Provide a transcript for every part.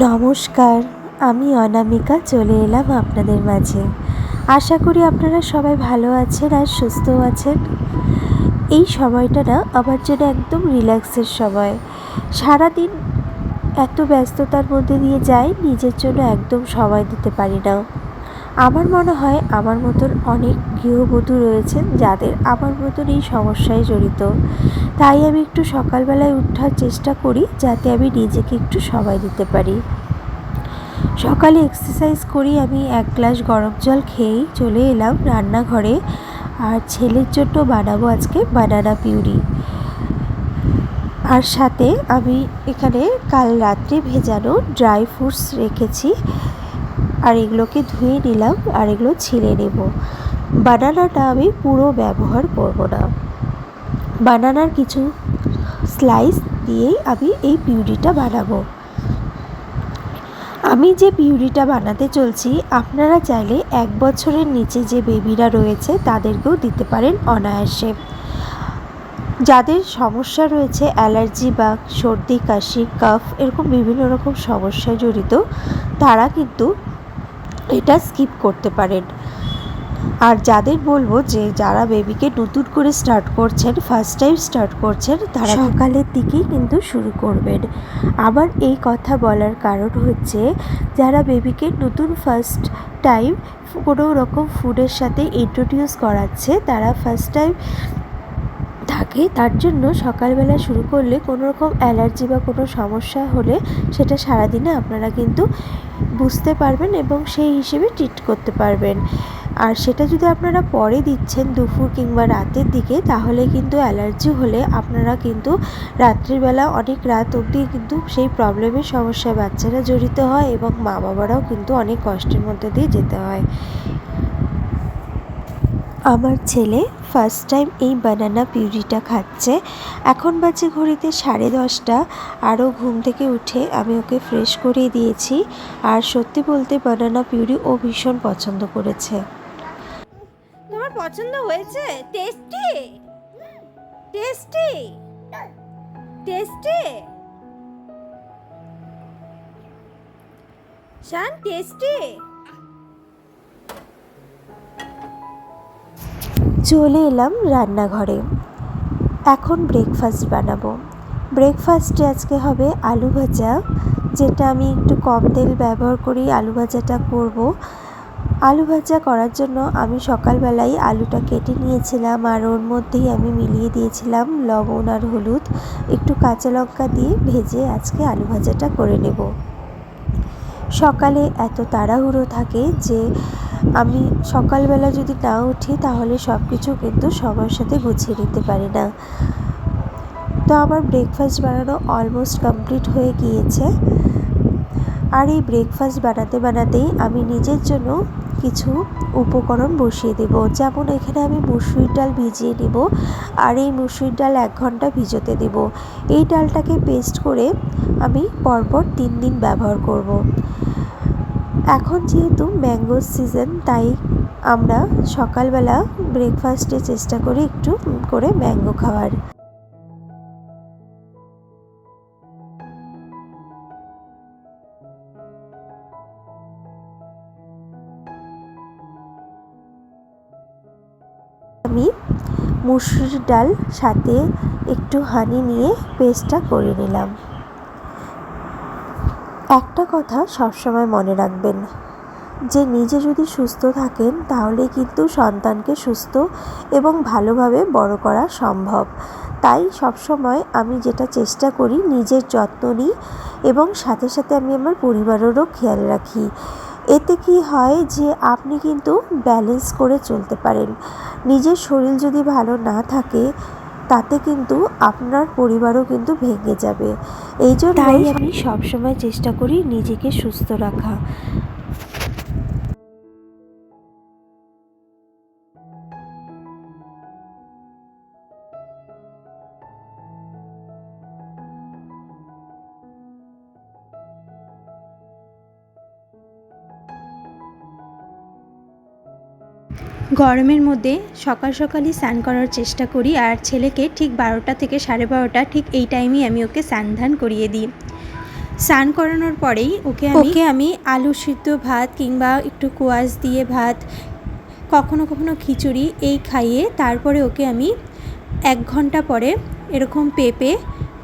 নমস্কার, আমি অনামিকা চলে এলাম আপনাদের মাঝে। আশা করি আপনারা সবাই ভালো আছেন আর সুস্থও আছেন। এই সময়টা না আমার জন্য একদম রিল্যাক্সের সময়। সারাদিন এত ব্যস্ততার মধ্যে দিয়ে যাই, নিজের জন্য একদম সময় দিতে পারি না। আমার মনে হয় আমার মতন অনেক গৃহবধূ রয়েছেন যাদের আমার মতন এই সমস্যায় জড়িত। তাই আমি একটু সকালবেলায় ওঠার চেষ্টা করি যাতে আমি নিজেকে একটু সময় দিতে পারি। সকালে এক্সারসাইজ করি, আমি 1 গ্লাস গরম জল খেয়েই চলে এলাম রান্নাঘরে। আর ছেলের জন্য বানাবো আজকে বানানা পিউরি। আর সাথে আমি এখানে কাল রাত্রে ভেজানো ড্রাই ফ্রুটস রেখেছি, আর এগুলোকে ধুয়ে নিলাম আর এগুলো ছিলে নেব। বানানাটা আমি পুরো ব্যবহার করব না, বানানার কিছু স্লাইস দিয়েই আমি এই পিউরিটা বানাবো। আমি যে পিউরিটা বানাতে চলছি, আপনারা চাইলে 1 বছরের নিচে যে বেবিরা রয়েছে তাদেরকেও দিতে পারেন অনায়াসে। যাদের সমস্যা রয়েছে অ্যালার্জি বা সর্দি কাশি কাফ এরকম বিভিন্ন রকম সমস্যায় জড়িত, তারা কিন্তু এটা স্কিপ করতে পারেন। আর যাদের বলবো যে যারা বেবিকে নতুন করে স্টার্ট করছেন, ফার্স্ট টাইম স্টার্ট করছেন, তারা সকালের দিকেই কিন্তু শুরু করবেন। আবার এই কথা বলার কারণ হচ্ছে, যারা বেবিকে নতুন ফার্স্ট টাইম কোনো রকম ফুডের সাথে ইন্ট্রোডিউস করাচ্ছে, তারা ফার্স্ট টাইম থাকে, তার জন্য সকালবেলা শুরু করলে কোনো রকম অ্যালার্জি বা কোনো সমস্যা হলে সেটা সারাদিনে আপনারা কিন্তু বুঝতে পারবেন এবং সেই হিসেবে ট্রিট করতে পারবেন। আর সেটা যদি আপনারা পরে দিচ্ছেন দুপুর কিংবা রাতের দিকে, তাহলে কিন্তু অ্যালার্জি হলে আপনারা কিন্তু রাত্রিবেলা অনেক রাত অবধি কিন্তু সেই প্রবলেমের সমস্যায় বাচ্চারা জড়িত হয় এবং মা বাবারাও কিন্তু অনেক কষ্টের মধ্যে দিয়ে যেতে হয়। আমার ছেলে ফার্স্ট টাইম এই বানানা পিউরিটা খাচ্ছে। এখন বাজে ঘড়িতে 10:30। আরও ঘুম থেকে উঠে আমি ওকে ফ্রেশ করিয়ে দিয়েছি। আর সত্যি বলতে বানানা পিউরি ও ভীষণ পছন্দ করেছে। তোমার পছন্দ হয়েছে? টেস্টি টেস্টি টেস্টি শান, টেস্টি। চলে এলাম রান্নাঘরে। এখন ব্রেকফাস্ট বানাবো। ব্রেকফাস্টে আজকে হবে আলু ভাজা, যেটা আমি একটু কম তেল ব্যবহার করি আলু ভাজাটা করব। আলু ভাজা করার জন্য আমি সকালবেলায় আলুটা কেটে নিয়েছিলাম, আর ওর মধ্যেই আমি মিলিয়ে দিয়েছিলাম লবণ আর হলুদ, একটু কাঁচা লঙ্কা দিয়ে ভেজে আজকে আলু ভাজাটা করে নেব। সকালে এত তাড়াহুড়ো থাকে যে আমি সকালবেলা যদি না উঠি তাহলে সব কিছু কিন্তু সময়ের সাথে গুছিয়ে নিতে পারি না। তো আমার ব্রেকফাস্ট বানানো অলমোস্ট কমপ্লিট হয়ে গিয়েছে। আর এই ব্রেকফাস্ট বানাতে বানাতেই আমি নিজের জন্য কিছু উপকরণ বসিয়ে দেব। যেমন এখানে আমি মুসুরির ডাল ভিজিয়ে নেব, আর এই মুসুরির ডাল 1 ঘন্টা ভিজোতে দেব। এই ডালটাকে পেস্ট করে আমি পরপর 3 দিন ব্যবহার করব। এখন যেহেতু ম্যাঙ্গোর সিজন, তাই আমরা সকালবেলা ব্রেকফাস্টে চেষ্টা করি একটু করে ম্যাঙ্গো খাওয়ার। আমি মুসুরির ডাল সাথে একটু হানি নিয়ে পেস্টটা করে নিলাম। একটা কথা সবসময় মনে রাখবেন, যে নিজে যদি সুস্থ থাকেন তাহলে কিন্তু সন্তানকে সুস্থ এবং ভালোভাবে বড় করা সম্ভব। তাই সবসময় আমি যেটা চেষ্টা করি, নিজের যত্ন নিই এবং সাথে সাথে আমি আমার পরিবারেরও খেয়াল রাখি। এতে কি হয় যে আপনি কিন্তু ব্যালেন্স করে চলতে পারেন। নিজের শরীর যদি ভালো না থাকে, তাতে কিন্তু আপনার পরিবারও কিন্তু ভেঙে যাবে। এই জন্যই আমি সবসময় চেষ্টা করি নিজেকে সুস্থ রাখা। গরমের মধ্যে সকাল সকালই স্নান করার চেষ্টা করি, আর ছেলেকে ঠিক 12টা থেকে 12:30 ঠিক এই টাইমেই আমি ওকে স্নান ধান করিয়ে দিই। স্নান করানোর পরেই ওকে আমি আলু সিদ্ধ ভাত কিংবা একটু কোয়াশ দিয়ে ভাত, কখনো কখনো খিচুড়ি এই খাইয়ে তারপরে ওকে আমি 1 ঘন্টা পরে এরকম পেঁপে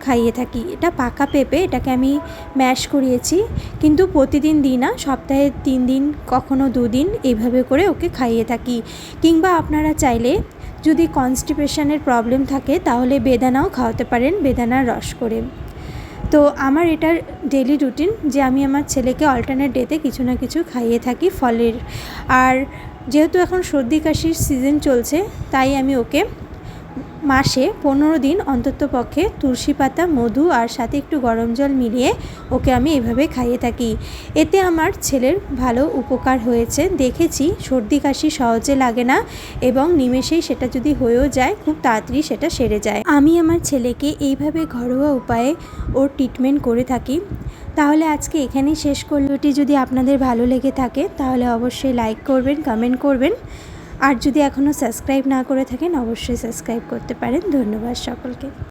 খাইয়ে থাকি। এটা পাকা পেঁপে, এটাকে আমি ম্যাশ করিয়েছি, কিন্তু প্রতিদিন দিই না, সপ্তাহে 3 দিন কখনো 2 দিন এইভাবে করে ওকে খাইয়ে থাকি। কিংবা আপনারা চাইলে যদি কনস্টিপেশনের প্রবলেম থাকে তাহলে বেদানাও খাওয়াতে পারেন, বেদানার রস করে। তো আমার এটা ডেইলি রুটিন যে আমি আমার ছেলেকে অল্টারনেট ডেতে কিছু না কিছু খাইয়ে থাকি ফলের। আর যেহেতু এখন সর্দি কাশির সিজন চলছে, তাই আমি ওকে মাসে 15 দিন অন্তত পক্ষে তুলসী পাতা, মধু আর সাথে একটু গরম জল মিলিয়ে ওকে আমি এভাবে খাইয়ে থাকি। এতে আমার ছেলের ভালো উপকার হয়েছে, দেখেছি সর্দি কাশি সহজে লাগে না এবং নিমেষেই সেটা যদি হয়েও যায় খুব তাড়াতাড়ি সেটা সেরে যায়। আমি আমার ছেলেকে এইভাবে ঘরোয়া উপায়ে ওর ট্রিটমেন্ট করে থাকি। তাহলে আজকে এখানেই শেষ করলাম। ভিডিওটি যদি আপনাদের ভালো লেগে থাকে তাহলে অবশ্যই লাইক করবেন, কমেন্ট করবেন, আর যদি এখনও সাবস্ক্রাইব না করে থাকেন অবশ্যই সাবস্ক্রাইব করতে পারেন। ধন্যবাদ সকলকে।